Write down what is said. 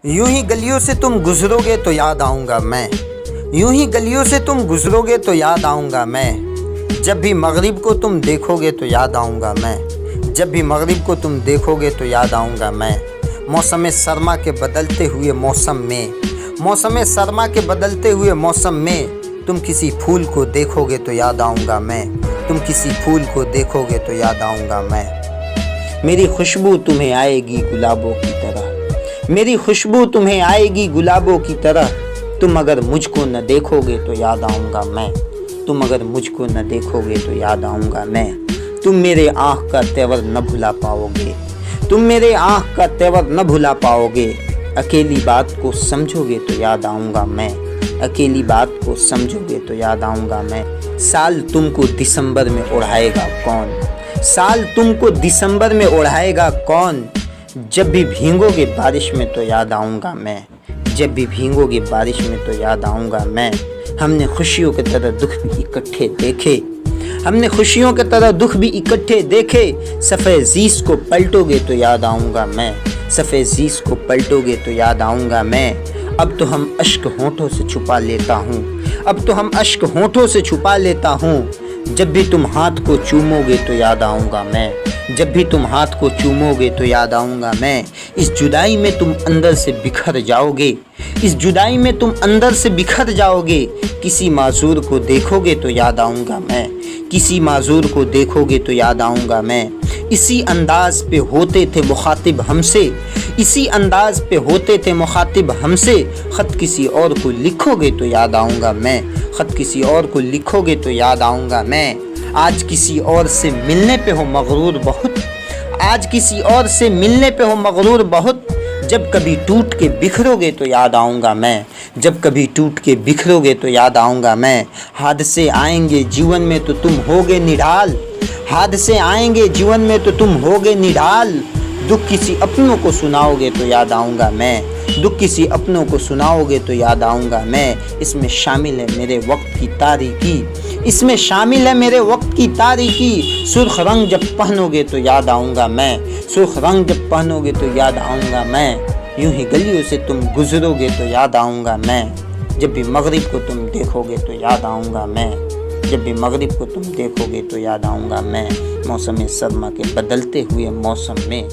यूं ही गलियों से तुम गुजरोगे तो याद आऊँगा मैं। यूं ही गलियों से तुम गुजरोगे तो याद आऊँगा मैं। जब भी मगरिब को तुम देखोगे तो याद आऊँगा मैं। जब भी मगरिब को तुम देखोगे तो याद आऊँगा मैं। मौसम सरमा के बदलते हुए मौसम में, मौसम सरमा के बदलते हुए मौसम में तुम किसी फूल को देखोगे तो याद आऊँगा मैं। तुम किसी फूल को देखोगे तो याद आऊँगा मैं। मेरी खुशबू तुम्हें आएगी गुलाबों की तरह, मेरी खुशबू तुम्हें आएगी गुलाबों की तरह। तुम अगर मुझको न देखोगे तो याद आऊँगा मैं। तुम अगर मुझको न देखोगे तो याद आऊँगा मैं। तुम मेरे आँख का तेवर न भुला पाओगे, तुम मेरे आँख का तेवर न भुला पाओगे। अकेली बात को समझोगे तो याद आऊँगा मैं। अकेली बात को समझोगे तो याद आऊँगा मैं। साल तुमको दिसंबर में उड़ाएगा कौन, साल तुमको दिसंबर में उड़ाएगा कौन। जब भी भीगोगे बारिश में तो याद आऊँगा मैं। जब भी भीगोगे बारिश में तो याद आऊँगा मैं। हमने खुशियों की तरह दुख भी इकट्ठे देखे, हमने खुशियों की तरह दुख भी इकट्ठे देखे। सफ़ेद ज़ीस को पलटोगे तो याद आऊँगा मैं। सफ़ेद ज़ीस को पलटोगे तो याद आऊँगा मैं। अब तो हम अश्क होंठों से छुपा लेता हूँ, अब तो हम अश्क होंठों से छुपा लेता हूँ। जब भी तुम हाथ को चूमोगे तो याद आऊँगा मैं। जब भी तुम हाथ को चूमोगे तो याद आऊँगा मैं। इस जुदाई में तुम अंदर से बिखर जाओगे, इस जुदाई में तुम अंदर से बिखर जाओगे। किसी माजूर को देखोगे तो याद आऊँगा मैं। किसी माजूर को देखोगे तो याद आऊँगा मैं। इसी अंदाज पे होते थे मुखातिब हमसे, इसी अंदाज पे होते थे मुखातिब हमसे। ख़त किसी और को लिखोगे तो याद आऊँगा मैं। ख़त किसी और को लिखोगे तो याद आऊँगा मैं। आज किसी और से मिलने पे हो मगरूर बहुत, आज किसी और से मिलने पे हो मगरूर बहुत। जब कभी टूट के बिखरोगे तो याद आऊँगा मैं। जब कभी टूट के बिखरोगे तो याद आऊँगा मैं। हादसे आएंगे जीवन में तो तुम होगे निढाल, हादसे आएंगे जीवन में तो तुम होगे निढाल। दुख किसी अपनों को सुनाओगे तो याद आऊँगा मैं। दुख किसी अपनों को सुनाओगे तो याद आऊँगा मैं। इसमें शामिल है मेरे वक्त की तारीकी, इसमें शामिल है मेरे वक्त की तारीकी। सुर्ख रंग जब पहनोगे तो याद आऊँगा मैं। सुर्ख रंग जब पहनोगे तो याद आऊँगा मैं। यूं ही गलियों से तुम गुजरोगे तो याद आऊँगा मैं। जब भी मगरिब को तुम देखोगे तो याद आऊँगा मैं। जब भी मगरिब को तुम देखोगे तो याद आऊँगा मैं। मौसम सरमा के बदलते हुए मौसम में